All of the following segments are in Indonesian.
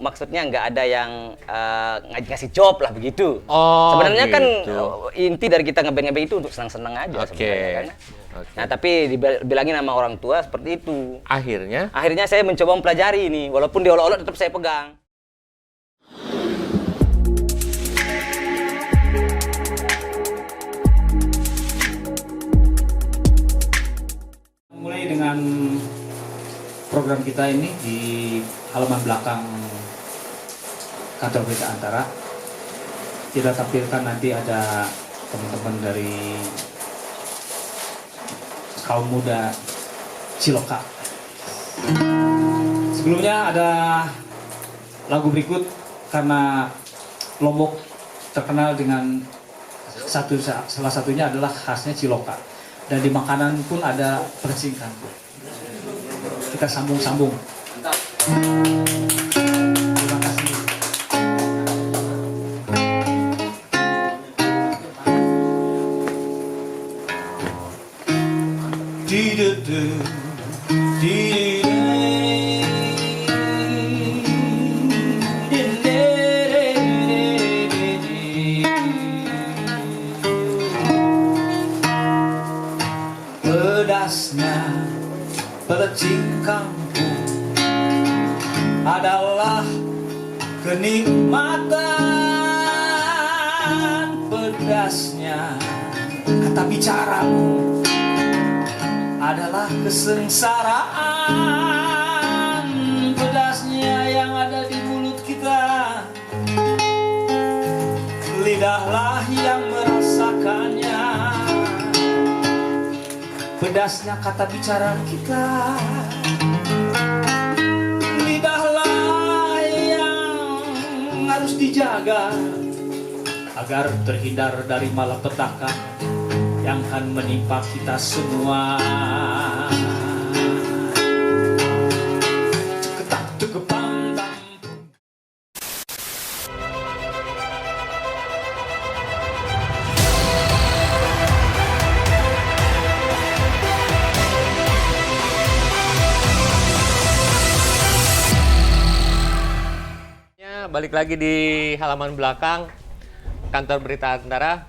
Maksudnya nggak ada yang ngasih job lah begitu. Oh, sebenarnya kan gitu. inti dari kita ngeband itu untuk senang-senang aja sebenarnya kan. Nah tapi dibilangin sama orang tua seperti itu. Akhirnya saya mencoba mempelajari ini, walaupun diolok-olok tetap saya pegang. Mulai dengan program kita ini di halaman belakang kantor berita Antara, kita tampilkan nanti ada teman-teman dari kaum muda Ciloka. Sebelumnya ada lagu berikut karena Lombok terkenal dengan salah satunya adalah khasnya Ciloka, dan di makanan pun ada persingkan. Kita sambung-sambung. Terima kasih. Pedasnya pelecing kampung adalah kenikmatan. Pedasnya kata bicaramu adalah kesengsaraan. Pedasnya yang ada di mulut kita, lidahlah yang merasakannya. Pedasnya kata bicara kita, lidahlah yang harus dijaga agar terhindar dari malapetaka yang akan menimpa kita semua. Ceketak cekepang tampung. Balik lagi di halaman belakang kantor berita Antara.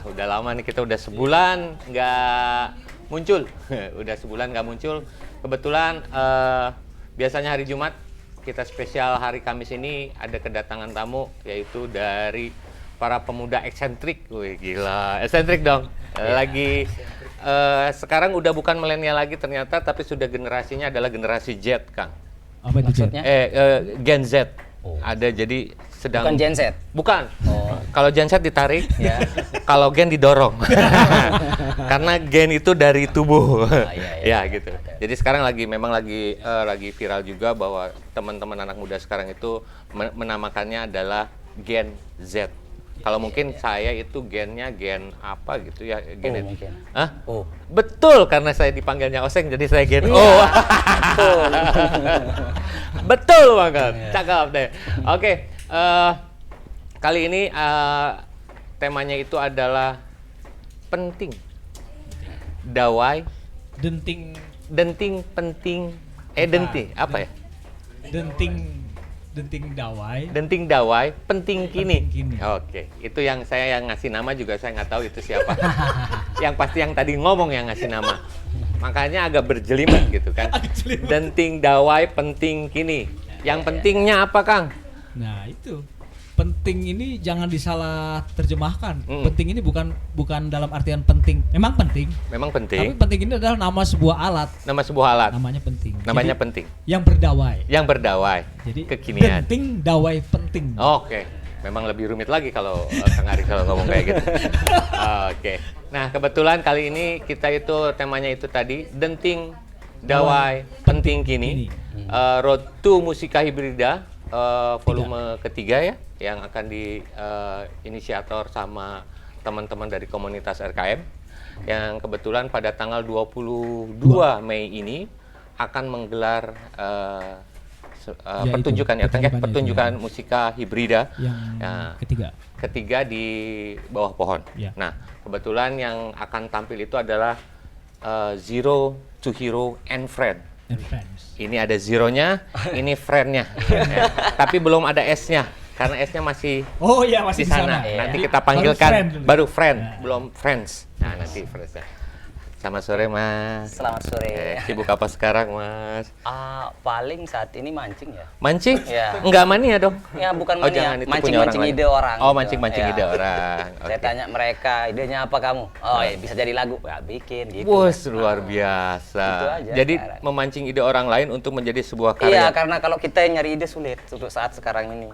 Udah lama nih, kita udah sebulan nggak muncul. Udah sebulan nggak muncul. Kebetulan biasanya hari Jumat, kita spesial hari Kamis ini ada kedatangan tamu, yaitu dari para pemuda eksentrik. Wih, gila, eksentrik dong. Lagi sekarang udah bukan milenial lagi ternyata, tapi sudah generasinya adalah generasi Z, Kang. Apa itu Maksudnya? Gen Z. Ada, jadi sedang... Bukan Gen Z? Bukan. Oh. Kalau Gen Z ditarik, Ya. kalau gen didorong. Karena gen itu dari tubuh. Iya. Ya gitu. Jadi sekarang memang lagi viral juga bahwa teman-teman anak muda sekarang itu menamakannya adalah Gen Z. Kalau mungkin saya itu gennya gen apa gitu ya, gen mungkin. Hah? Oh. Betul, karena saya dipanggilnya Oseng jadi saya gen O. Betul. Betul banget. Cakep deh. Oke, kali ini temanya itu adalah penting. Dawai, denting penting. Denting apa ya? denting dawai. Denting dawai, penting kini. Penting kini. Oke, itu yang saya yang ngasih nama juga saya nggak tahu itu siapa. Yang pasti yang tadi ngomong yang ngasih nama. Makanya agak berjelimet gitu kan. Denting dawai, penting kini. Yang pentingnya apa, Kang? Nah itu penting ini jangan disalah terjemahkan. Penting ini bukan dalam artian penting. Memang penting. Memang Tapi penting. penting ini adalah nama sebuah alat. Nama sebuah alat. Namanya penting. Namanya Jadi, penting. Yang berdawai. Yang berdawai. Jadi Kekinian. penting dawai penting. Oke. Memang lebih rumit lagi kalau Kang Ari kalau ngomong kayak gitu. Oke. Nah, kebetulan kali ini kita itu temanya itu tadi denting dawai penting kini. Road to Musika Hibrida volume ketiga ya, yang akan di inisiator sama teman-teman dari komunitas RKM, yang kebetulan pada tanggal 22 Mei ini akan menggelar pertunjukan pertunjukan musika hibrida yang ketiga di bawah pohon. Ya. Nah, kebetulan yang akan tampil itu adalah Zero to Hero and Friend. And friends. Ini ada zeronya, ini friend-nya. Ya. Tapi belum ada S-nya, karena S-nya masih Oh iya, masih di sana. Iya. Nanti kita panggilkan baru friend, Ya. belum friends. Nah, nanti friends-nya. Selamat sore, Mas. Selamat sore. Sibuk apa sekarang, Mas? Paling saat ini mancing ya. Mancing? Ya. Enggak mania dong? Ya bukan Oh, mania, jangan, itu punya mancing-mancing orang ide lain. orang. Oh, gitu. mancing-mancing Ya. ide orang. Saya Oke. tanya mereka, idenya apa kamu? Oh, ya, bisa jadi lagu. Ya, bikin gitu. Bos, luar biasa. Itu aja Jadi sekarang. memancing ide orang lain untuk menjadi sebuah Iya, karya. karena kalau kita nyari ide sulit untuk saat sekarang ini.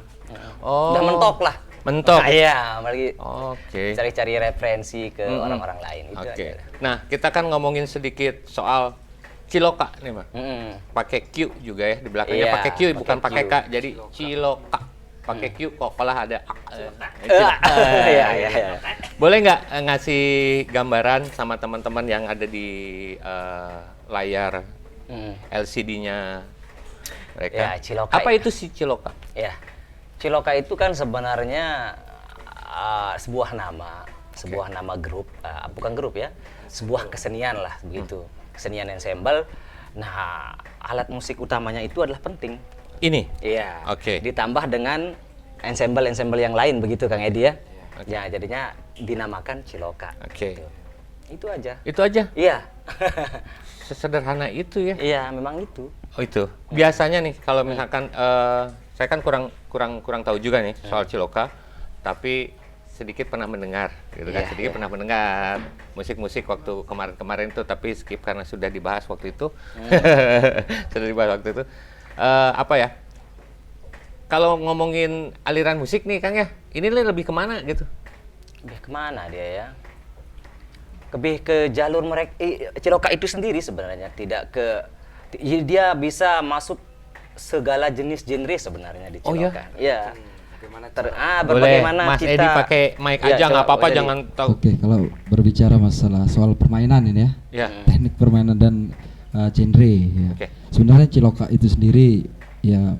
Oh. Udah mentok lah. Mentok. Iya, apalagi Oke. cari-cari referensi ke orang-orang lain itu Oke. aja. Nah, kita kan ngomongin sedikit soal Ciloka nih, Mas. Mm-mm. Pakai Q juga ya, di belakangnya Iya, pakai Q bukan pakai pakai K. Jadi Ciloka. Pakai Q kok kalah ada Iya, iya, iya. Boleh nggak ngasih gambaran sama teman-teman yang ada di layar LCD-nya mereka? Ya, Ciloka. Apa itu si Ciloka? Ya, Ciloka itu kan sebenarnya sebuah nama grup, bukan grup ya, sebuah kesenian lah begitu, kesenian ensemble. Nah, alat musik utamanya itu adalah penting. Ini? Iya. Oke. Ditambah dengan ensemble yang lain begitu Kang Edi ya. Ya, jadinya dinamakan Ciloka. Oke. Gitu. Itu aja. Itu aja? Iya. Sesederhana itu ya? Iya, memang itu. Oh itu. Biasanya nih kalau misalkan saya kan kurang tahu juga nih soal Ciloka, tapi sedikit pernah mendengar, gitu kan? Iya, Sedikit iya. pernah mendengar musik-musik waktu kemarin-kemarin itu, tapi skip karena sudah dibahas waktu itu. Sudah dibahas waktu itu. Apa ya? Kalau ngomongin aliran musik nih, Kang ya, ini lebih kemana gitu? Lebih kemana dia ya? Lebih ke jalur mereka. Ciloka itu sendiri sebenarnya tidak ke. Dia bisa masuk segala jenis genre sebenarnya di Ciloka. Oh ya? Iya. Boleh, Bagaimana Mas kita. Edi pakai mic Ya, aja coba, nggak apa-apa, Mas Edi. jangan tahu. Oke, kalau berbicara masalah soal permainan ini ya, Ya. teknik permainan dan genre. Ya. Oke. Sebenarnya Ciloka itu sendiri ya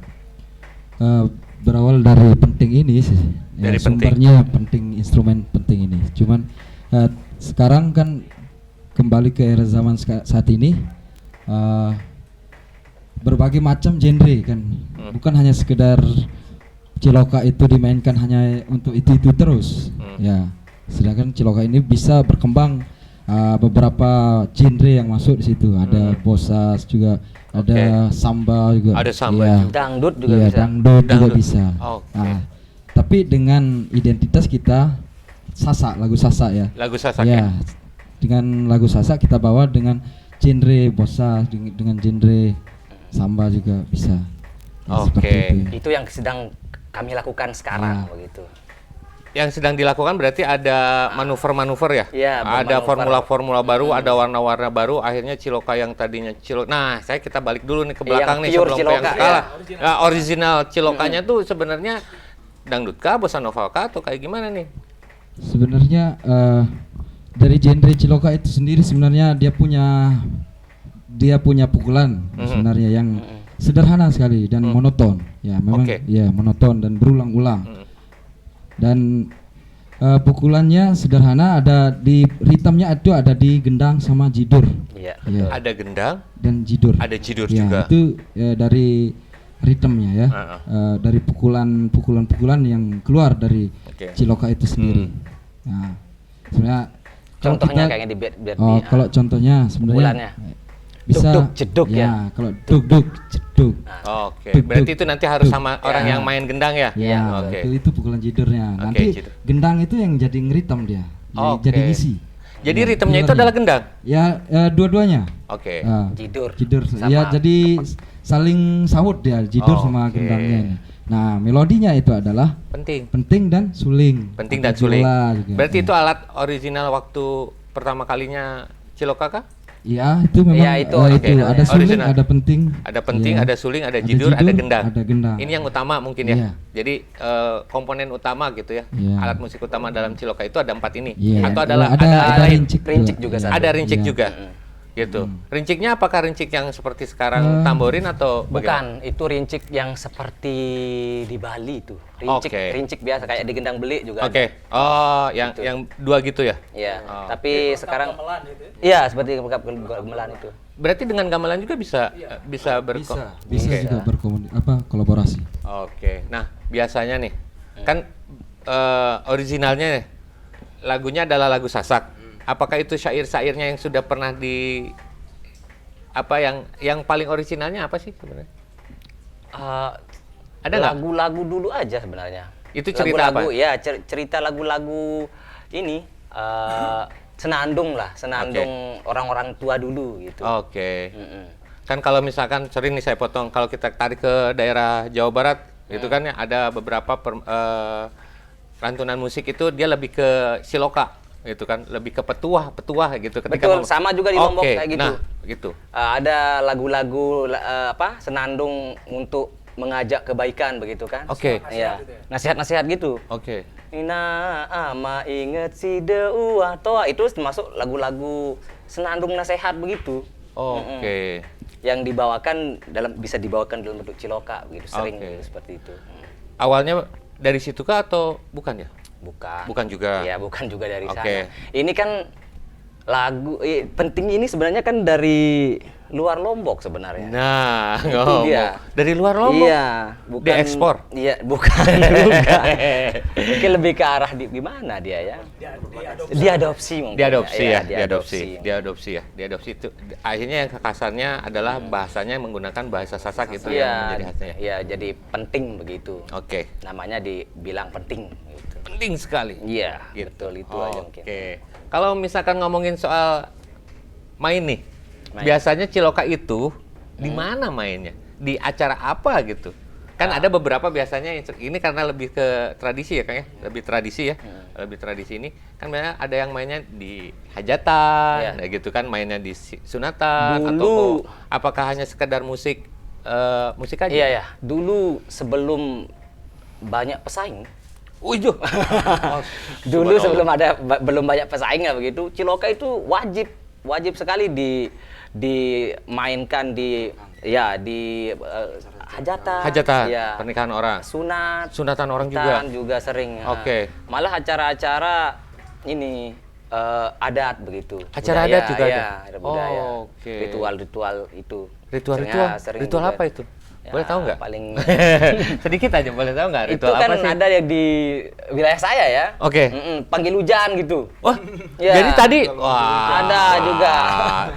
berawal dari penting ini sih. Ya, Dari penting. sumbernya penting, instrumen penting ini. Cuman sekarang kan kembali ke era zaman saat ini, berbagai macam genre kan, bukan hanya sekedar Ciloka itu dimainkan hanya untuk itu terus. Ya, sedangkan Ciloka ini bisa berkembang, beberapa genre yang masuk di situ. Ada bossas juga, ada samba juga. Ada samba ya. juga. Dangdut juga Iya, bisa. dangdut juga Dangdut. bisa. Oke. Tapi dengan identitas kita Sasak, lagu Sasak ya. Lagu Sasak Ya, dengan lagu Sasak kita bawa dengan genre bossa, dengan genre samba juga bisa. Ya, Oke. seperti itu. Itu yang sedang kami lakukan sekarang Ya. begitu. Yang sedang dilakukan berarti ada manuver-manuver ya? Iya, Ada bermanuver. formula-formula baru, ada warna-warna baru, akhirnya Ciloka yang tadinya Ciloka. Nah, kita balik dulu nih ke belakang nih pure sebelum ke yang Ciloka, skala. ya. Nah, original Cilokanya tuh sebenarnya dangdut kah, bossa nova kah, atau kayak gimana nih? Sebenarnya dari genre Ciloka itu sendiri sebenarnya dia punya pukulan sebenarnya yang sederhana sekali dan monoton. Ya, memang Oke. ya monoton dan berulang-ulang. Dan pukulannya sederhana, ada di ritmenya itu ada di gendang sama jidur. Iya. Ya. Ada gendang, Dan jidur. ada jidur Ya, juga. itu dari ritmenya ya. Dari pukulan-pukulan yang keluar dari Oke. Ciloka itu sendiri. Nah, sebenarnya kalau Contohnya kita- kayaknya di biar Oh, kalau contohnya sebenarnya pukulannya. bisa Duk-duk, jeduk ya. Kalau duk-duk, jeduk. Oke, Duk, berarti duk, itu nanti harus duk. sama orang Ya. yang main gendang ya? Ya, Oke. itu pukulan jidurnya. Oke, Nanti jidur. gendang itu yang jadi ngeritem dia. Oke. Jadi ngisi. Jadi Ya, ritmenya itu keluarnya. adalah gendang? Ya, dua-duanya. Oke. Jidur. Jidur. Sama. Ya, jadi saling sahut dia, jidur sama Oke. gendangnya ini. Nah, melodinya itu adalah Penting. penting dan suling. Penting Ada dan suling. viola juga. Berarti Ya. itu alat original waktu pertama kalinya Ciloka kah? Ya, itu memang Ya, itu itu original ada ya. suling, Original. ada penting. Ada penting, Ya. ada suling, ada jidur, ada gendang. Ada gendang. Ini yang utama mungkin ya. Iya. Jadi komponen utama gitu ya. Iya. Alat musik utama dalam Ciloka itu ada 4 ini. Iya. Atau adalah ada lain? rincik juga satu. Ada rincik Iya. juga. Gitu. Rinciknya apakah rincik yang seperti sekarang tamborin atau bagaimana? Bukan, itu rincik yang seperti di Bali itu. Rincik, Oke. rincik biasa kayak di gendang beli juga. Oke. Oh, yang Gitu. yang dua gitu ya? Iya, Oh, tapi sekarang iya seperti gamelan itu. berarti dengan gamelan juga bisa Bisa Oke. juga kolaborasi. Oke. Nah, biasanya nih kan originalnya nih, lagunya adalah lagu Sasak. Apakah itu syair-syairnya yang sudah pernah yang paling originalnya apa sih sebenarnya? Ada nggak? Lagu-lagu dulu aja sebenarnya. Itu cerita lagu-lagu, apa? Ya, cerita lagu-lagu ini senandung orang-orang tua dulu gitu. Oke. Mm-mm. Kan kalau misalkan sering nih saya potong, kalau kita tarik ke daerah Jawa Barat itu kan ya ada beberapa lantunan musik itu dia lebih ke siloka gitu kan, lebih ke petuah gitu Betul, sama juga di Lombok Oke, kayak gitu. Nah, gitu. Ada lagu-lagu senandung untuk mengajak kebaikan begitu kan? Oke. Iya. Nasihat-nasihat gitu. Oke. Ina ama inget si deuah toa, itu termasuk lagu-lagu senandung nasihat begitu. Oke. Yang bisa dibawakan dalam bentuk ciloka begitu, sering Oke. gitu, seperti itu. Awalnya dari situ kah atau bukan ya? Bukan juga. Ya, bukan juga dari Oke. sana. Ini kan lagu penting ini sebenarnya kan dari luar Lombok sebenarnya. Nah, Itu ngomong. dia. Dari luar Lombok? Iya, bukan Diekspor? Iya, bukan juga. Mungkin lebih ke arah gimana dia ya? Diadopsi mungkin. Diadopsi itu akhirnya yang kasarnya adalah bahasanya menggunakan bahasa Sasak itu Iya, yang menjadi khasnya. iya, jadi penting begitu. Oke. Namanya dibilang penting gitu. Penting sekali. Iya, Gitu. betul itu aja mungkin. Oke. Kalau misalkan ngomongin soal main nih, Main. biasanya Ciloka itu di mana mainnya? Di acara apa gitu? Kan ada beberapa biasanya ini karena lebih ke tradisi ya Kang ya, lebih tradisi ya, lebih tradisi ini kan biasanya ada yang mainnya di hajatan, Iya. gitu kan, mainnya di sunatan Dulu. atau apakah hanya sekedar musik aja? Iya ya, dulu sebelum banyak pesaing. Ujuh. Dulu sebelum belum banyak pesaing ya begitu, Ciloka itu wajib sekali dimainkan di hajatan, ya, pernikahan orang. Sunatan orang juga. juga sering. Oke. Malah acara-acara ini adat begitu. Acara Budaya, adat juga ada? ya, ada budaya. Oke. Ritual-ritual itu. Ritual-ritual? Sering Ritual juga. apa itu? Boleh tahu nggak? Paling Sedikit aja, boleh tahu nggak? itu Ritual kan apa sih? ada yang di wilayah saya ya. Oke. Panggil hujan gitu. Wah, Ya. jadi tadi wah, Ada juga.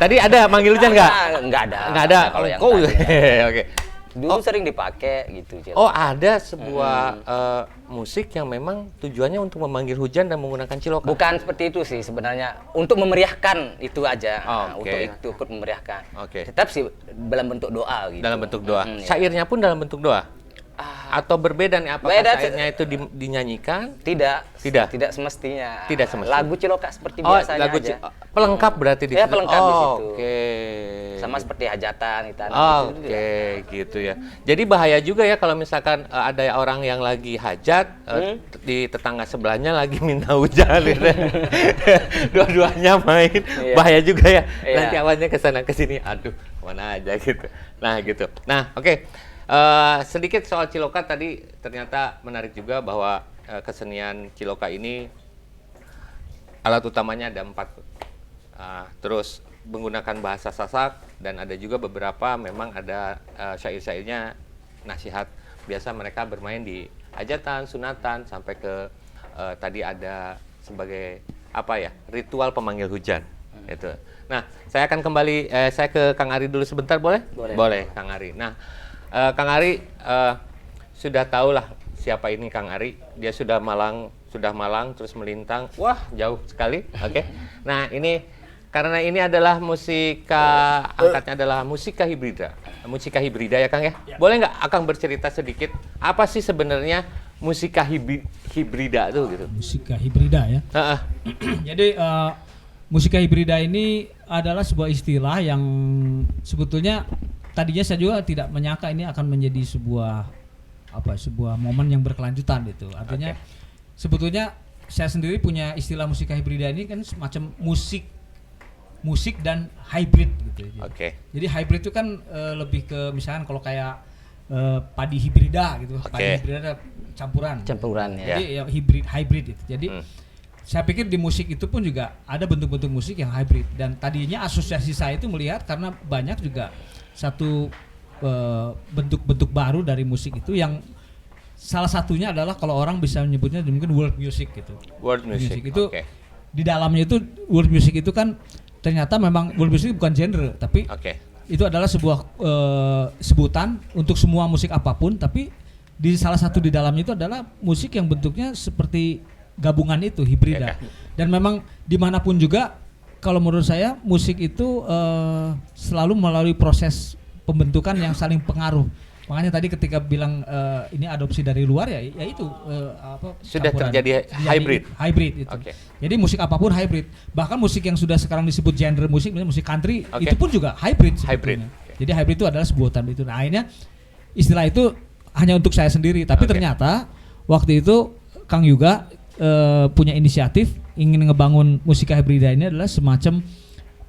Tadi ada manggil hujan nggak? Nggak ada. Nggak ada. Kalau yang Oh, tadi nggak. oke. Dulu sering dipakai gitu. Cil. Oh, ada sebuah musik yang memang tujuannya untuk memanggil hujan dan menggunakan ciloka. Bukan seperti itu sih sebenarnya. Untuk memeriahkan itu aja. Oke. Untuk ikut memeriahkan. Oke. Tetap sih dalam bentuk doa gitu. Dalam bentuk doa. Ya. Syairnya pun dalam bentuk doa. Atau berbeda nih, apakah Beda, syairnya itu dinyanyikan? Tidak semestinya. Tidak semestinya. Lagu ciloka seperti biasanya lagu aja. pelengkap berarti di Ya, situ. pelengkap di situ. Oke. Sama seperti hajatan itu. Oke, gitu ya. Jadi bahaya juga ya kalau misalkan ada orang yang lagi hajat di tetangga sebelahnya lagi minta hujan gitu. Dua-duanya main. Iya. Bahaya juga ya. Iya. Nanti awalnya ke sana ke sini, aduh, mana aja gitu. Nah, gitu. Nah, oke. Sedikit soal Ciloka tadi ternyata menarik juga bahwa kesenian Ciloka ini alat utamanya ada 4. Terus menggunakan bahasa Sasak dan ada juga beberapa memang ada syair-syairnya nasihat. Biasa mereka bermain di hajatan, sunatan sampai ke tadi ada sebagai ritual pemanggil hujan. Itu. Nah, saya akan kembali saya ke Kang Ari dulu sebentar, boleh? Boleh, Kang Ari. Nah, Kang Ari sudah tahulah siapa ini Kang Ari. Dia sudah malang terus melintang. Wah, jauh sekali. Oke. Nah, ini karena ini adalah angkatnya adalah musika hibrida. Musika hibrida ya Kang ya? Boleh nggak Akang bercerita sedikit apa sih sebenarnya musika hibrida itu gitu? Musika hibrida ya. Jadi musika hibrida ini adalah sebuah istilah yang sebetulnya tadinya saya juga tidak menyangka ini akan menjadi sebuah momen yang berkelanjutan gitu. Artinya sebetulnya saya sendiri punya istilah musika hibrida ini kan semacam musik dan hybrid gitu. Jadi hybrid itu kan lebih ke misalkan kalau kayak padi hibrida gitu. Padi hibrida ada campuran. Campuran ya. Jadi ya hybrid itu. Jadi saya pikir di musik itu pun juga ada bentuk-bentuk musik yang hybrid, dan tadinya asosiasi saya itu melihat karena banyak juga satu bentuk-bentuk baru dari musik itu yang salah satunya adalah kalau orang bisa menyebutnya mungkin world music gitu. World music. Itu Oke. di dalamnya itu world music itu kan ternyata memang world music bukan genre, tapi Oke. itu adalah sebuah sebutan untuk semua musik apapun, tapi di salah satu di dalamnya itu adalah musik yang bentuknya seperti gabungan itu, hibrida. Dan memang dimanapun juga kalau menurut saya musik itu selalu melalui proses pembentukan yang saling pengaruh. Makanya tadi ketika bilang ini adopsi dari luar ya itu Sudah campuran. terjadi hybrid. Hybrid itu. Oke. Jadi musik apapun hybrid. Bahkan musik yang sudah sekarang disebut genre musik, misalnya musik country, Oke. itu pun juga hybrid sebetulnya. Hybrid. Oke. Jadi hybrid itu adalah sebutan itu. Nah, akhirnya istilah itu hanya untuk saya sendiri, tapi Oke. ternyata waktu itu Kang Yuga punya inisiatif ingin ngebangun musika hibrida ini adalah semacam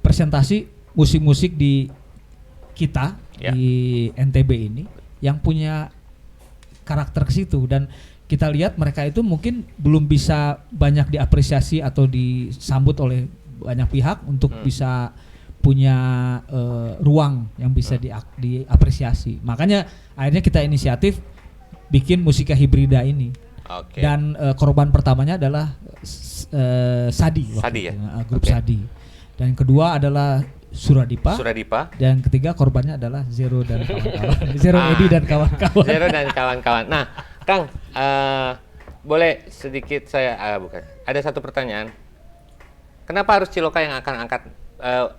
presentasi musik-musik di kita Ya. di NTB ini yang punya karakter ke situ, dan kita lihat mereka itu mungkin belum bisa banyak diapresiasi atau disambut oleh banyak pihak untuk bisa punya ruang yang bisa diapresiasi. Makanya akhirnya kita inisiatif bikin musika hibrida ini. Oke. Dan korban pertamanya adalah Sadi waktu Sadi itu, ya? grup Oke. Sadi. Dan yang kedua adalah Suradipa. Suradipa. Dan ketiga korbannya adalah Zero dan kawan-kawan. Zero Edi dan kawan-kawan. Zero dan kawan-kawan. Nah, Kang, boleh sedikit saya bukan. Ada satu pertanyaan. Kenapa harus Ciloka yang akan angkat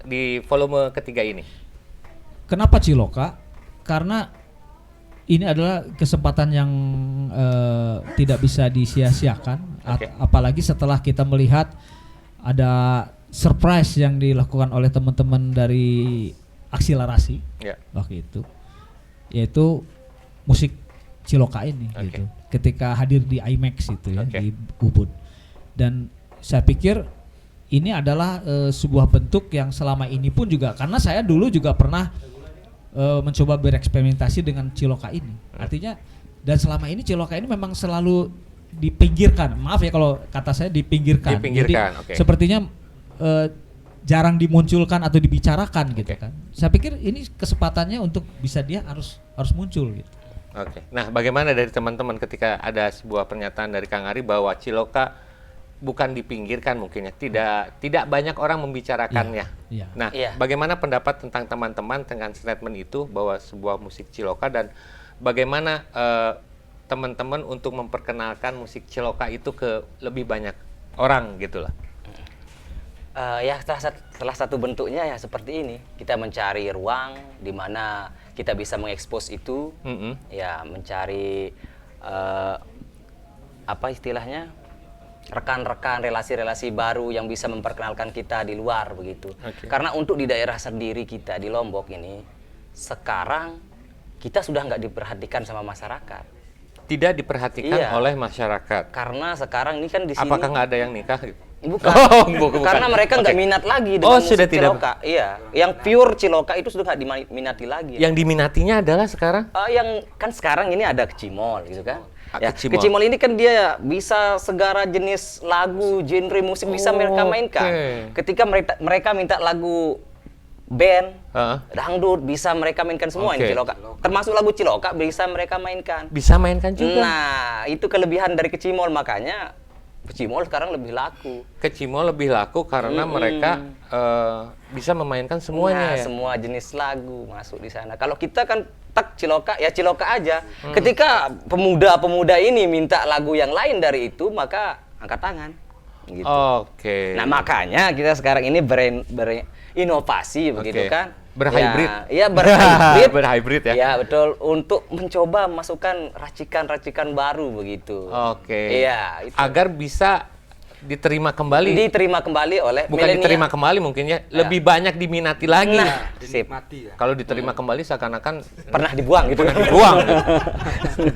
di volume ketiga ini? Kenapa Ciloka? Karena ini adalah kesempatan yang tidak bisa disia-siakan. Oke. Apalagi setelah kita melihat ada surprise yang dilakukan oleh teman-teman dari Akselerasi Ya. waktu itu, yaitu musik Ciloka ini Oke. gitu. Ketika hadir di IMAX itu ya, Oke. di Ubud. Dan saya pikir ini adalah sebuah bentuk yang selama ini pun juga, karena saya dulu juga pernah mencoba bereksperimentasi dengan Ciloka ini. Artinya, dan selama ini Ciloka ini memang selalu dipinggirkan. Maaf ya kalau kata saya dipinggirkan. Dipinggirkan, Jadi oke. sepertinya jarang dimunculkan atau dibicarakan gitu Oke. kan. Saya pikir ini kesempatannya untuk bisa dia harus muncul gitu. Oke. Nah, bagaimana dari teman-teman ketika ada sebuah pernyataan dari Kang Ari bahwa Ciloka bukan dipinggirkan mungkin ya, tidak banyak orang membicarakannya. Iya. Nah, Iya. bagaimana pendapat tentang teman-teman dengan statement itu bahwa sebuah musik Ciloka, dan bagaimana teman-teman untuk memperkenalkan musik Ciloka itu ke lebih banyak orang gitulah. Ya salah satu bentuknya ya seperti ini, kita mencari ruang di mana kita bisa mengekspos itu, ya mencari apa istilahnya, rekan-rekan, relasi-relasi baru yang bisa memperkenalkan kita di luar begitu. Oke. Karena untuk di daerah sendiri kita di Lombok ini sekarang kita sudah nggak diperhatikan sama masyarakat. Tidak diperhatikan Iya. oleh masyarakat. Karena sekarang ini kan di sini Apakah nggak ada yang nikah? Bukan. Oh, bukan. Karena mereka nggak Oke. minat lagi Oh, dengan sudah musik tidak. Ciloka. Iya, yang pure Ciloka itu sudah nggak diminati lagi. Yang diminatinya adalah sekarang Yang kan sekarang ini ada kecimol gitu kan. Ya, Kecimol. kecimol ini kan dia bisa segala jenis lagu, genre musik bisa mereka mainkan. Oke. Ketika mereka minta lagu band, Heeh. dangdut, bisa mereka mainkan semua Oke. ini Ciloka. Termasuk lagu Ciloka bisa mereka mainkan. bisa mainkan juga. Nah, itu kelebihan dari kecimol, makanya kecimol sekarang lebih laku. Kecimol lebih laku karena mereka bisa memainkan semuanya Nah, ya. semua jenis lagu masuk di sana. Kalau kita kan tak Ciloka, ya Ciloka aja. Ketika pemuda-pemuda ini minta lagu yang lain dari itu, maka angkat tangan. Gitu. Oke. Nah, makanya kita sekarang ini berinovasi begitu Oke. kan. Berhybrid. Ya, berhybrid. Berhybrid ya. Ya, betul, untuk mencoba masukkan racikan-racikan baru begitu. Oke. Iya, itu. Agar bisa diterima kembali. Diterima kembali oleh Bukan milenial. diterima kembali mungkin ya, lebih banyak diminati lagi. Nah, sip. Kalau diterima kembali seakan-akan Pernah dibuang gitu kan. dibuang.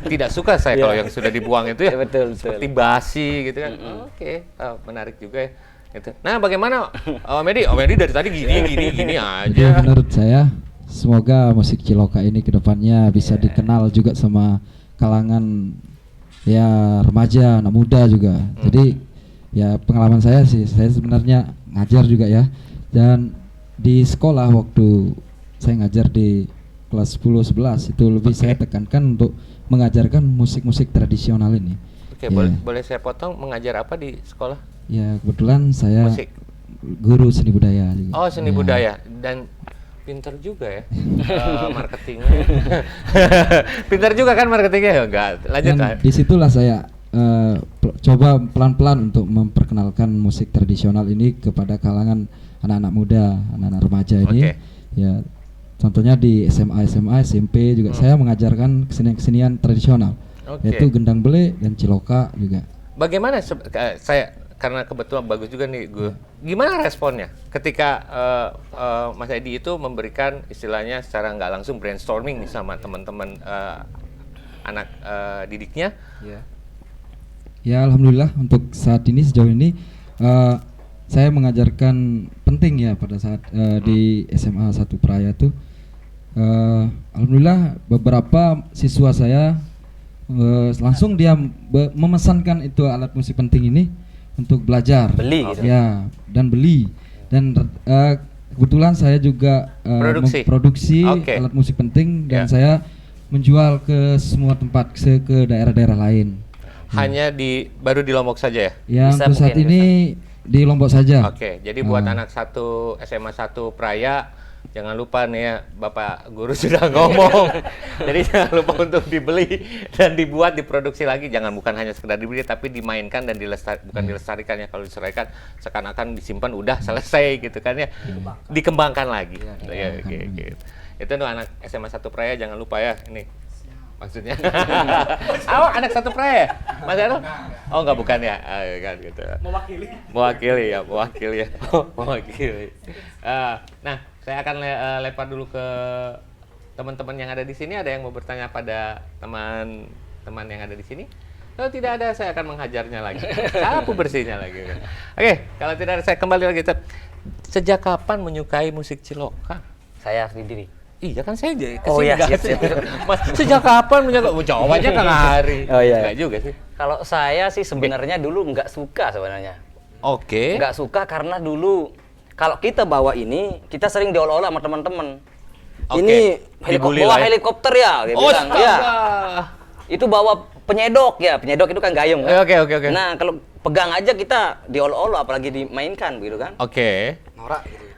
Tidak suka saya kalau yang sudah dibuang itu ya. Ya, betul. Seperti basi gitu kan. Oke, menarik juga ya. Gitu. Nah, bagaimana Om Edi? Om Edi dari tadi gini aja. Ya, menurut saya semoga musik Ciloka ini kedepannya bisa dikenal juga sama kalangan ya remaja, anak muda juga. Jadi Ya pengalaman saya sih, saya sebenarnya ngajar juga ya. Dan di sekolah waktu saya ngajar di kelas 10-11 itu lebih saya tekankan untuk mengajarkan musik-musik tradisional ini. Oke, Ya. boleh saya potong, mengajar apa di sekolah? Ya kebetulan saya Musik. guru seni budaya juga. Oh, seni Ya. budaya, dan pinter juga ya marketingnya. Pinter juga kan marketingnya ya? Enggak, lanjut. Dan disitulah saya coba pelan-pelan untuk memperkenalkan musik tradisional ini kepada kalangan anak-anak muda, anak-anak remaja ini. Oke. Ya, contohnya di SMA, SMP juga saya mengajarkan kesenian-kesenian tradisional, Oke. yaitu gendang bele dan ciloka juga. Bagaimana saya, karena kebetulan bagus juga nih gue. Gimana responnya ketika Mas Edi itu memberikan istilahnya secara nggak langsung brainstorming nih sama teman-teman anak didiknya? Ya alhamdulillah untuk saat ini sejauh ini saya mengajarkan penting ya pada saat di SMA 1 Praia tuh alhamdulillah beberapa siswa saya langsung dia memesankan itu alat musik penting ini untuk belajar. Beli gitu. Ya, dan beli. Dan kebetulan saya juga memproduksi Oke. alat musik penting dan Ya. saya menjual ke semua tempat, ke daerah-daerah lain. Hanya baru di Lombok saja ya? Ya, Bisa untuk saat mungkin, ini di Lombok saja. Oke, jadi buat anak SMA 1 Praia, jangan lupa nih ya, Bapak Guru sudah ngomong. Jadi jangan lupa untuk dibeli dan dibuat, diproduksi lagi. Bukan hanya sekedar dibeli, tapi dimainkan dan dilestarikan ya. Kalau dilestarikan, seakan-akan disimpan udah selesai gitu kan ya. Dikembangkan lagi. Ya, oke. Itu untuk anak SMA 1 Praia, jangan lupa ya ini. Maksudnya, anak 1 Praia, Mas Ero? Oh enggak, bukan ya, kan gitu. Mewakili ya. Nah, saya akan lempar dulu ke teman-teman yang ada di sini. Ada yang mau bertanya pada teman-teman yang ada di sini? Kalau tidak ada, saya akan menghajarnya lagi. Sapu bersihnya lagi. Oke, kalau tidak ada, saya kembali lagi. Sejak kapan menyukai musik ciloka? Saya sendiri. Iya kan saya jadi Oh iya, nggak siap. Mas, sejak kapan menyukai? Jawabannya Kang Ari. Oh iya. Nggak juga sih. Kalau saya sih sebenarnya dulu nggak suka sebenarnya. Oke. Nggak suka karena dulu kalau kita bawa ini, kita sering diolok-olok sama teman-teman. Oke. Ini Dibully bawa lah ya. helikopter ya, dia bilang. astaga. Ya. Itu bawa penyedok ya, penyedok itu kan gayung. Kan? Oke. Nah kalau pegang aja kita diolok-olok, apalagi dimainkan gitu kan. Oke.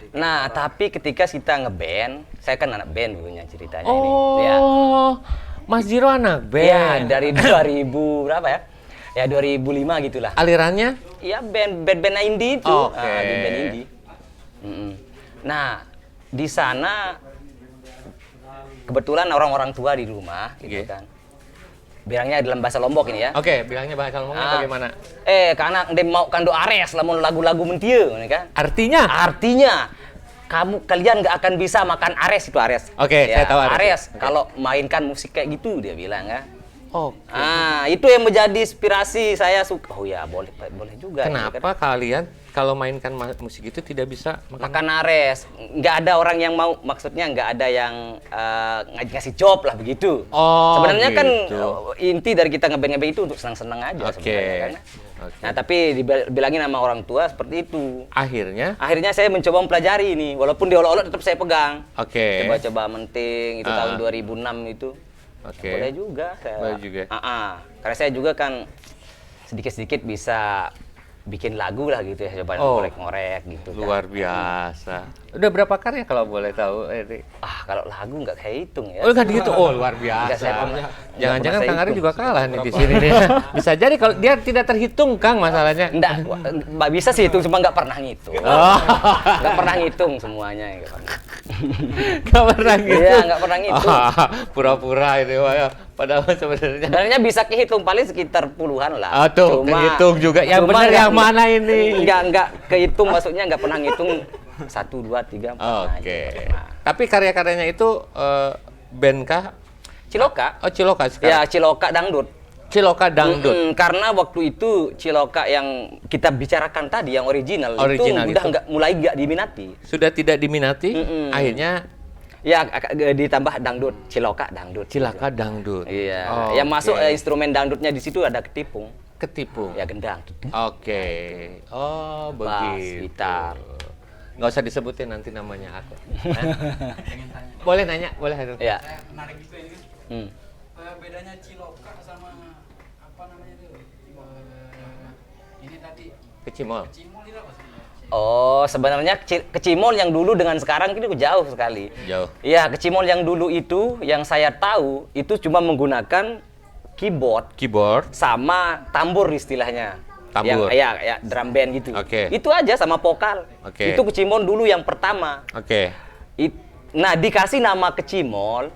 Nah tapi ketika kita ngeband, saya kan anak band dulunya ceritanya ini. Oh, Ya. Mas Jiro anak Ya, band. dari 2000 berapa ya? Ya 2005 gitulah. Alirannya? Iya band indie itu. Oke. Di band indie. Nah, di sana kebetulan orang-orang tua di rumah gitu Oke. kan. Bilangnya dalam bahasa Lombok ini ya. Oke, bilangnya bahasa Lomboknya bagaimana? Karena dia mau kando ares lamun lagu-lagu mentiu ini kan. Artinya? Artinya kalian nggak akan bisa makan ares itu ares. Oke, saya tahu ares. Ares Oke. kalau mainkan musik kayak gitu dia bilang kan. Oke. Itu yang menjadi inspirasi saya suka. Oh ya, boleh juga. Kenapa kalian kalau mainkan musik itu tidak bisa Makan ares? Nggak ada orang yang mau, maksudnya nggak ada yang ngasih job lah begitu. Oh, Sebenarnya kan gitu. inti dari kita ngeband itu untuk senang-senang aja Oke. sebenarnya kan. Oke. Nah tapi dibilangin sama orang tua seperti itu. Akhirnya? Saya mencoba mempelajari ini, walaupun diolok-olok tetap saya pegang. Oke. Coba-coba menting itu tahun 2006 itu. Oke. Boleh juga saya. Boleh juga. Karena saya juga kan sedikit-sedikit bisa bikin lagu lah gitu ya, coba Oh, ngorek-ngorek gitu kan. Luar biasa. Udah berapa karya kalau boleh tahu, Edi? Kalau lagu nggak saya hitung ya. Oh, nggak dihitung. Oh, luar Nggak, saya biasa. pernah- Jangan-jangan nggak pernah Kang saya Ari hitung. juga kalah nih di sini nih. Bisa jadi kalau dia tidak terhitung, Kang, masalahnya. Nggak bisa sih hitung, cuma nggak pernah ngitung. Oh. Nggak pernah ngitung semuanya. Nggak pernah. Nggak pernah gitu. Iya, nggak pernah ngitung. Pura-pura itu ya. Padahal sebenarnya. Sebenarnya bisa kehitung paling sekitar puluhan lah. Tuh, kehitung juga. Yang cuma benar nggak- yang mana ini? Nggak kehitung, maksudnya nggak pernah ngitung 1, 2, 3, 4. Oke. Tapi karya-karyanya itu band kah? Ciloka. Oh, Ciloka Ya, sekarang. Ciloka Dangdut. Ciloka Dangdut. Karena waktu itu Ciloka yang kita bicarakan tadi, yang original Original itu udah itu. mulai nggak diminati. Sudah tidak diminati, Mm-mm. akhirnya Ya, ditambah dangdut, Ciloka dangdut. Cilaka dangdut. Iya. Oh, Yang masuk oke. instrumen dangdutnya di situ ada ketipung. Ketipung. Ya gendang. Oke. Oh, Bass, begitu. gitar. Nggak usah disebutin nanti namanya aku. Hah? Boleh nanya, boleh. Ya. Menarik juga ini kan. Hmm. Bedanya Ciloka sama apa namanya itu? Ini tadi Kecimol. Cimol itu apa sebenarnya? Oh, sebenarnya kecimol yang dulu dengan sekarang itu jauh sekali. Jauh. Iya, kecimol yang dulu itu yang saya tahu itu cuma menggunakan Keyboard. sama tambur istilahnya. Tambur. Ya, drum band gitu. Oke. Itu aja sama vokal. Oke. Itu kecimol dulu yang pertama. Oke. Nah, dikasih nama kecimol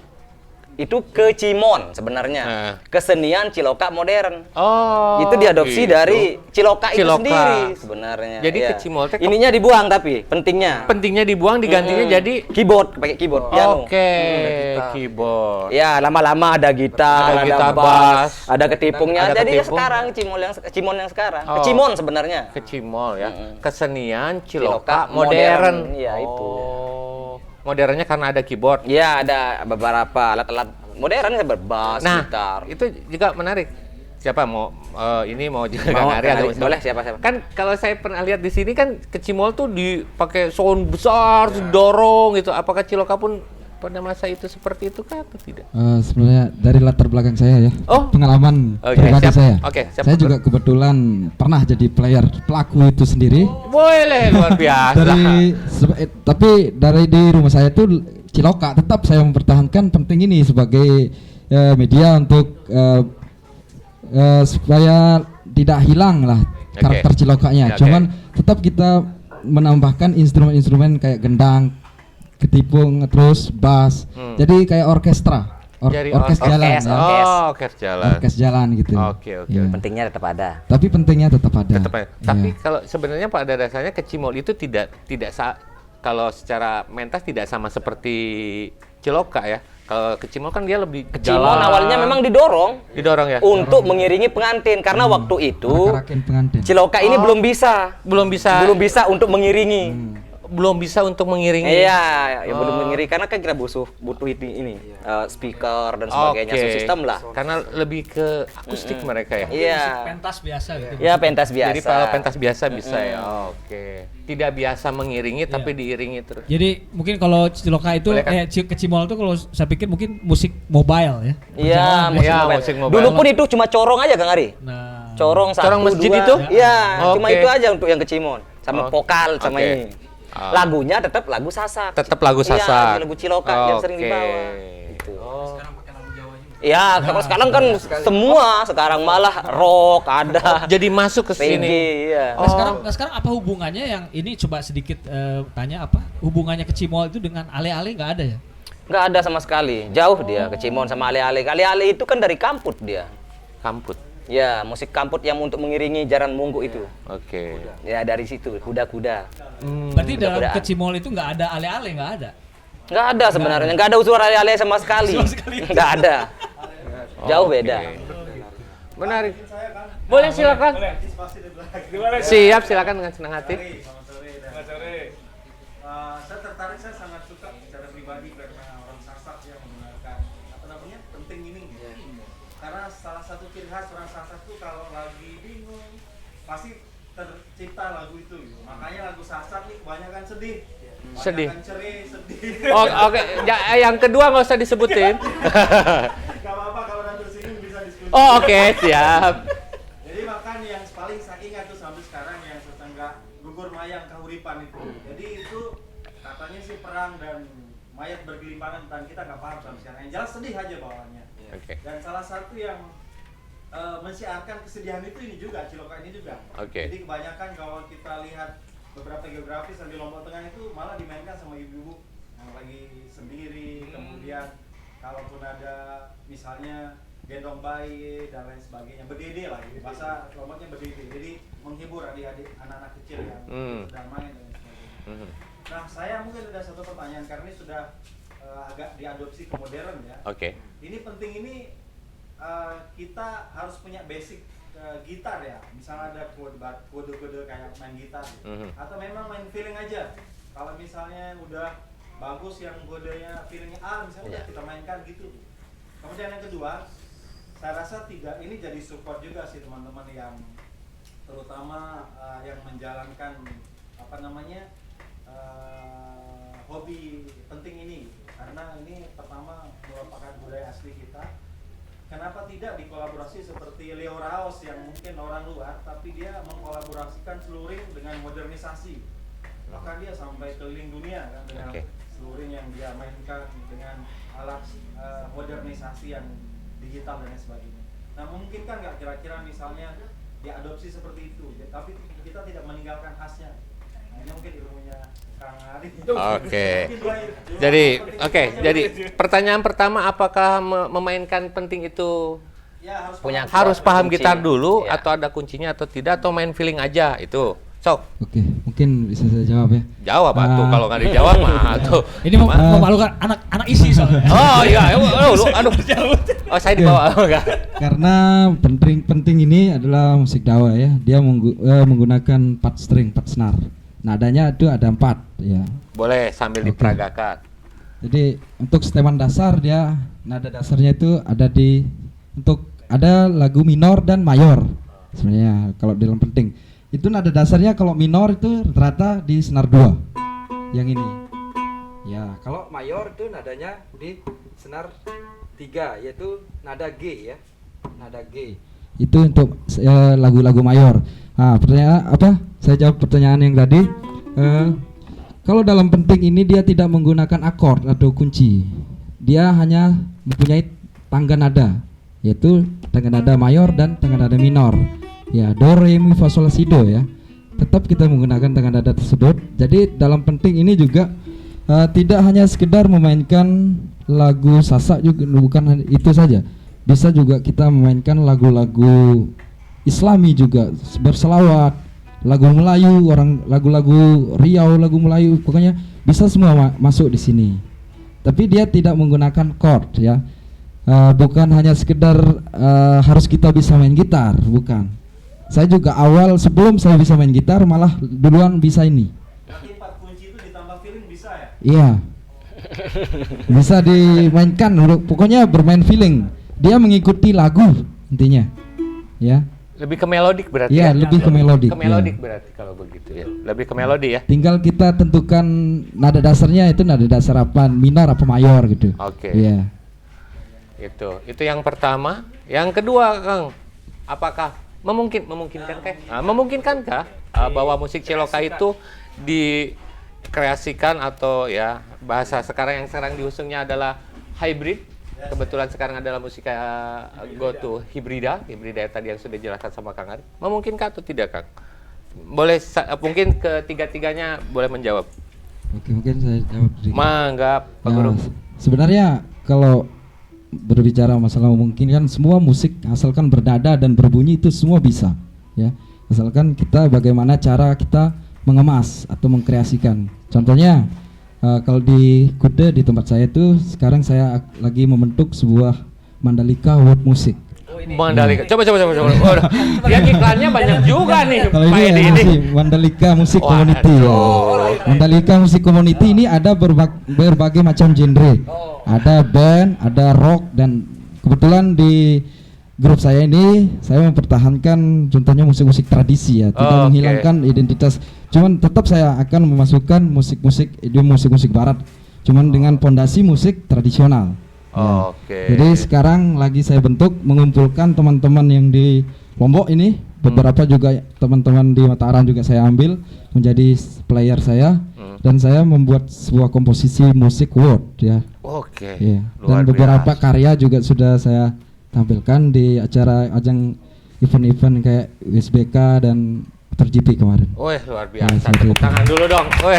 itu kecimon sebenarnya. Kesenian Ciloka modern. Oh. Itu diadopsi gitu. dari Ciloka itu Ciloka. sendiri sebenarnya. Jadi Iya. kecimol teh ininya dibuang tapi pentingnya. pentingnya dibuang digantinya jadi Keyboard, pakai keyboard piano. Oke, keyboard. Ya, lama-lama ada gitar, Ada gitar, bass, bass, ada ketipungnya. ada Jadi ya ketipung. sekarang kecimon yang sekarang. Oh. Kecimon sebenarnya. Kecimol ya. Kesenian Ciloka Ciloka modern. modern. Iya, itu. Oh. Modernnya karena ada keyboard. Ya, ada beberapa alat-alat modern ya berbass, Nah, gitar. itu juga menarik. Siapa mau ini mau juga Mau, Kang Ari atau Kang Ari. Boleh, siapa? Kan kalau saya pernah lihat di sini kan kecimol tuh dipakai sound besar, dorong gitu. Apakah Ciloka pun pada masa itu seperti itu kah atau tidak? Sebenarnya dari latar belakang saya ya, Oh. pengalaman Oke, pribadi siap. saya. Oke, siap. Saya juga kebetulan pernah jadi player pelaku itu sendiri. Boleh, luar biasa. Tapi dari di rumah saya tuh Ciloka tetap saya mempertahankan penting ini sebagai media untuk supaya tidak hilang lah karakter Cilokanya. Oke. Cuman tetap kita menambahkan instrumen-instrumen kayak gendang, ketipung, terus bass. Jadi kayak orkestra, Jadi orkes jalan ya. Oh, orkes jalan. Orkes jalan gitu. Oke, oke. Ya. Pentingnya tetap ada. Tapi pentingnya tetap ada. Tetap aja. Iya. Tapi kalau sebenarnya pada dasarnya kecimol itu kalau secara mentas tidak sama seperti Ciloka ya. Kalau kecimol kan dia lebih Kecimol awalnya memang didorong didorong ya. untuk mengiringi pengantin karena waktu itu Arak-arakin pengantin. Ciloka ini belum bisa belum bisa untuk mengiringi. belum bisa untuk mengiringi. Iya, ya belum mengiringi karena kan kita butuh ini speaker dan sebagainya, Oke. sound system lah. Karena lebih ke akustik mereka ya. Iya. Pentas biasa gitu. Ya pentas biasa. Jadi kalau pentas biasa bisa ya. Oke. Tidak biasa mengiringi tapi diiringi terus. Jadi mungkin kalau Ciloka itu Boleh kan? Kecimol itu kalau saya pikir mungkin musik mobile ya. Iya, musik Ya, mobile. musik mobile. Dulu pun itu cuma corong aja Kang Ari. Nah, Corong satu, Corong masjid dua. itu? Iya, cuma Oke. itu aja untuk yang kecimon. Sama Oh, vokal sama oke. ini. Lagunya tetap lagu Sasak. Tetap lagu Iya, Sasak. lagu Ciloka yang sering Oke. dibawa. Gitu. Oh. Ya, kalau sekarang kan semua sekarang malah rock ada. Jadi masuk ke sini. Reggae, iya. Nah, sekarang apa hubungannya yang ini coba sedikit tanya apa hubungannya Kecimol itu dengan ale-ale nggak ada ya? Nggak ada sama sekali. Jauh dia Kecimon sama ale-ale. Ale-ale itu kan dari kamput dia. Kamput. Ya, musik kamput yang untuk mengiringi jaran munggu itu. Oke. Ya, dari situ kuda-kuda. Berarti dalam Kuda-kudaan. Kecimol itu nggak ada ale-ale, nggak ada. Nggak ada sebenarnya, nggak ada unsur ale-ale sama sekali. Nggak ada. Jauh Oke. beda. Menarik. Boleh silakan. Siap, silakan dengan senang hati. Saya tertarik, saya sangat suka secara pribadi karena orang Sasak yang menggunakan apa namanya penting ini gitu. Karena salah satu ciri khas orang Sasak tuh kalau lagi bingung pasti tercipta lagu itu gitu. Makanya lagu Sasak nih kebanyakan sedih. Sedih. Kebanyakan cerai, sedih. Oh, oke. Yang kedua nggak usah disebutin. Gak apa-apa kalau nanti sini bisa diskusi. Oh, oke, siap. Jadi makan yang paling saya ingat tuh sampai sekarang yang setengah gugur mayang kahuripan itu. Jadi itu katanya sih perang dan mayat bergelimparan dan kita nggak paham sampai sekarang. Yang jelas sedih aja bawaannya. Oke. Dan salah satu yang mensiarkan kesedihan itu ini juga Ciloka ini juga. Oke. Jadi kebanyakan kalau kita lihat beberapa geografis di Lombok Tengah itu malah dimainkan sama ibu-ibu yang lagi sendiri. Kemudian kalaupun ada misalnya gendong bayi dan lain sebagainya, berdede lah gitu. Bahasa Lomboknya berdede. Jadi menghibur adik-adik anak-anak kecil yang sedang main dan lain sebagainya. Nah, saya mungkin ada satu pertanyaan karena ini sudah agak diadopsi ke modern ya. Oke. Ini penting ini kita harus punya basic gitar ya. Misalnya ada kode-kode kayak main gitar gitu. Atau memang main feeling aja. Kalau misalnya udah bagus yang kodenya feelingnya A misalnya Iya. kita mainkan gitu. Kemudian yang kedua, saya rasa tidak ini jadi support juga sih teman-teman yang terutama yang menjalankan apa namanya hobi penting ini gitu. Karena ini pertama merupakan budaya asli kita. Kenapa tidak dikolaborasi seperti Leo Raos yang mungkin orang luar tapi dia mengkolaborasikan seluring dengan modernisasi. Bahkan dia sampai keliling dunia kan dengan seluring yang dia mainkan dengan alat modernisasi yang digital dan lain sebagainya. Nah mungkin kan nggak kira-kira misalnya diadopsi seperti itu, tapi kita tidak meninggalkan khasnya. Nah, ini mungkin ilmunya Kang Ari. Jadi pertanyaan pertama, apakah memainkan penting itu Ya, harus paham kunci. gitar dulu Ya. atau ada kuncinya atau tidak, atau main feeling aja itu? Sok, Oke, mungkin bisa saya jawab ya. jawab atuh, kalau nggak dijawab mah atuh. Ini memalukan anak isi soalnya. Oh iya, aduh. Oh saya di bawah. Karena penting ini adalah musik dawa ya. Dia menggunakan 4 string, 4 senar. Nadanya itu ada 4 ya. Boleh sambil Oke. diperagakan. Jadi untuk setelan dasar dia nada dasarnya itu ada lagu minor dan mayor. Sebenarnya kalau dalam penting itu nada dasarnya kalau minor itu rata di senar 2. Yang ini. Ya, kalau mayor itu nadanya di senar 3 yaitu nada G ya. Nada G. Itu untuk lagu-lagu mayor. Nah, pertanyaan apa? Saya jawab pertanyaan yang tadi. Kalau dalam penting ini dia tidak menggunakan akord atau kunci. Dia hanya mempunyai tangga nada, yaitu tangga nada mayor dan tangga nada minor. Ya, do, re, mi, fa, sol, si, do ya. Tetap kita menggunakan tangga nada tersebut. Jadi dalam penting ini juga tidak hanya sekedar memainkan lagu sasak juga, bukan itu saja. Bisa juga kita memainkan lagu-lagu Islami juga, berselawat, lagu Melayu, lagu-lagu Riau, lagu Melayu, pokoknya bisa semua masuk di sini. Tapi dia tidak menggunakan chord ya. Bukan hanya sekedar harus kita bisa main gitar, bukan. Saya juga awal sebelum saya bisa main gitar malah duluan bisa ini. Berarti 4 kunci itu ditambah feeling bisa ya? Iya. Bisa dimainkan, pokoknya bermain feeling. Dia mengikuti lagu intinya. Ya. Lebih ke melodik berarti. Iya, ya? lebih ke melodik. Ke melodik ya. berarti kalau begitu ya. Lebih ke melodi ya. Tinggal kita tentukan nada dasarnya itu nada dasar apa, minor apa mayor gitu. Oke. Iya. Itu yang pertama. Yang kedua, Kang, apakah memungkinkankah bahwa musik celoka itu dikreasikan atau ya bahasa sekarang yang sekarang diusungnya adalah hybrid. Kebetulan sekarang adalah musik go to hibrida tadi yang sudah dijelaskan sama Kang Ari. Memungkinkah atau tidak, Kang? Boleh mungkin ketiga-tiganya boleh menjawab. Oke, mungkin saya jawab sedikit. Mangga, Pak Ya, Guru. sebenarnya kalau berbicara masalah memungkinkan, semua musik asalkan bernada dan berbunyi itu semua bisa ya. Asalkan kita bagaimana cara kita mengemas atau mengkreasikan. Contohnya kalau di Kude di tempat saya itu sekarang saya lagi membentuk sebuah Mandalika World Music. Mandalika. Coba. Waduh, dia iklannya banyak juga nih. Kalau Pak Edi ini Mandalika Music Community ya. Mandalika Music Community ini ada berbagai macam genre. Ada band, ada rock, dan kebetulan di grup saya ini saya mempertahankan contohnya musik-musik tradisi ya, tidak menghilangkan identitas. Cuman tetap saya akan memasukkan musik-musik barat, cuman dengan pondasi musik tradisional. Ya. Jadi sekarang lagi saya bentuk mengumpulkan teman-teman yang di Lombok ini, beberapa juga teman-teman di Mataram juga saya ambil menjadi player saya, dan saya membuat sebuah komposisi musik world ya. Ya. Dan beberapa karya juga sudah saya tampilkan di acara ajang event-event kayak USBK dan MotoGP kemarin. Wih, luar biasa. Tepuk tangan dulu dong. Wih,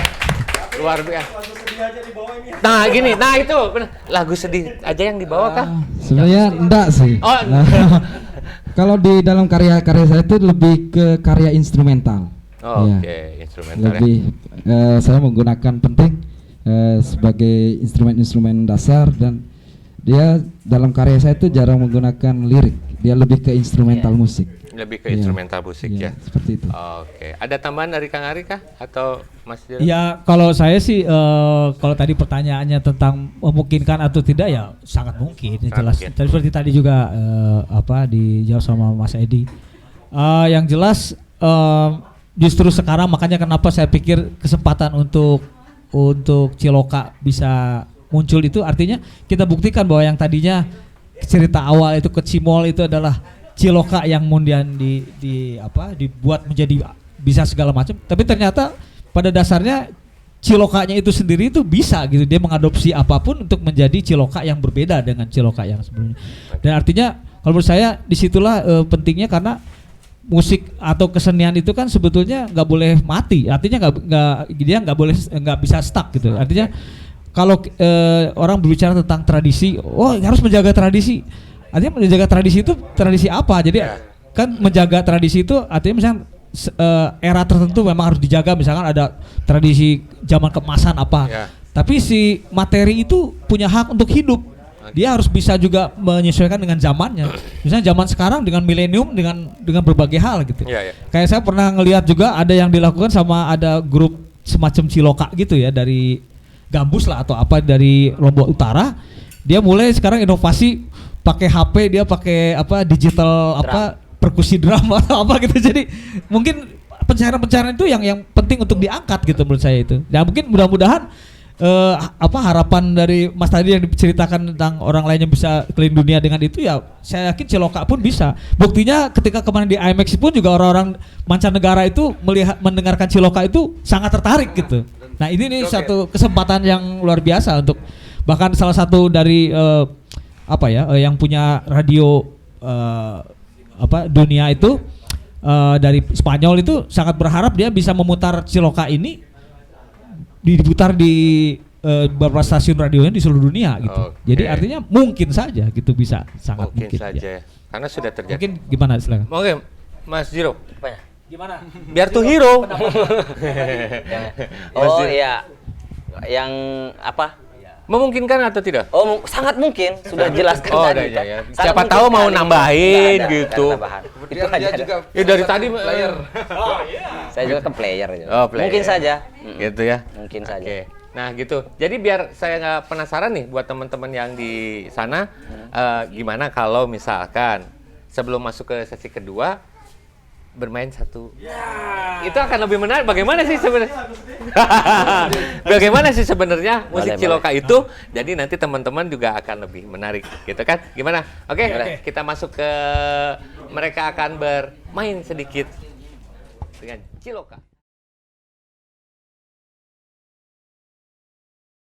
luar biasa. Lagu sedih aja di bawah ini. Nah, gini. Nah, itu bener. Lagu sedih aja yang dibawa kah? Sebenarnya enggak sih. Oh. Kalau di dalam karya-karya saya itu lebih ke karya instrumental. Instrumental lebih saya menggunakan penting sebagai instrumen-instrumen dasar, dan dia dalam karya saya itu jarang menggunakan lirik. Dia lebih ke instrumental musik. Lebih ke Iya. instrumental musik Iya, ya. seperti itu. Oke. Ada tambahan dari Kang Ari kah atau Mas Dira? Ya kalau saya sih kalau tadi pertanyaannya tentang memungkinkan atau tidak ya sangat mungkin ya Sangat jelas. mungkin. Tadi seperti tadi juga dijawab sama Mas Edi. Yang jelas justru sekarang makanya kenapa saya pikir kesempatan untuk Ciloka bisa muncul itu artinya kita buktikan bahwa yang tadinya cerita awal itu ke Cimol itu adalah Ciloka yang kemudian dibuat menjadi bisa segala macam, tapi ternyata pada dasarnya Cilokanya itu sendiri itu bisa gitu, dia mengadopsi apapun untuk menjadi Ciloka yang berbeda dengan Ciloka yang sebelumnya. Dan artinya kalau menurut saya disitulah pentingnya, karena musik atau kesenian itu kan sebetulnya nggak boleh mati, artinya nggak bisa stuck gitu. Artinya kalau orang berbicara tentang tradisi, harus menjaga tradisi. Artinya menjaga tradisi itu tradisi apa? Jadi kan menjaga tradisi itu artinya misalnya era tertentu memang harus dijaga, misalkan ada tradisi zaman keemasan apa. Ya. Tapi si materi itu punya hak untuk hidup. Dia harus bisa juga menyesuaikan dengan zamannya. Misalnya zaman sekarang dengan milenium dengan berbagai hal gitu. Ya, ya. Kayak saya pernah ngelihat juga ada yang dilakukan sama ada grup semacam Ciloka gitu ya, dari Gambus lah atau apa dari Lombok Utara. Dia mulai sekarang inovasi pakai HP, dia pakai digital perkusi drum atau apa gitu. Jadi mungkin pencarian-pencarian itu yang penting untuk diangkat gitu menurut saya itu. Ya mungkin mudah-mudahan harapan dari Mas tadi yang diceritakan tentang orang lain yang bisa keliling dunia dengan itu, ya saya yakin Ciloka pun bisa. Buktinya ketika kemarin di IMAX pun juga orang-orang mancanegara itu mendengarkan Ciloka itu sangat tertarik gitu. Nah ini nih satu kesempatan yang luar biasa untuk bahkan salah satu dari yang punya radio dunia itu dari Spanyol itu sangat berharap dia bisa memutar Ciloka ini diputar di beberapa stasiun radionya di seluruh dunia gitu. Oke. Jadi artinya mungkin saja gitu, bisa sangat Mungkin mungkin, saja ya. Karena sudah terjadi. Mungkin gimana silakan. Oke, Mas Jiro. Apanya? Gimana? Biar tuh hero. Oh iya, yang apa? Memungkinkan atau tidak? Oh sangat mungkin, sudah jelaskan Oh, tadi. udah, ya. Sangat Siapa mungkin tahu mau sekali. nambahin Nggak ada, gitu. nggak ada tambahan. Itu Biar dia aja. juga Ya dari tadi player. Saya juga ke player. Gitu. Oh, player. Mungkin saja. Gitu ya. Mungkin saja. Oke. Nah gitu. Jadi biar saya nggak penasaran nih buat teman-teman yang di sana, gimana kalau misalkan sebelum masuk ke sesi kedua bermain satu, itu akan lebih menarik. Bagaimana sih sebenarnya? Bagaimana sih sebenarnya musik Boleh, Ciloka itu? Jadi nanti teman-teman juga akan lebih menarik, gitu kan? Gimana? Oke, kita masuk ke mereka akan bermain sedikit dengan Ciloka.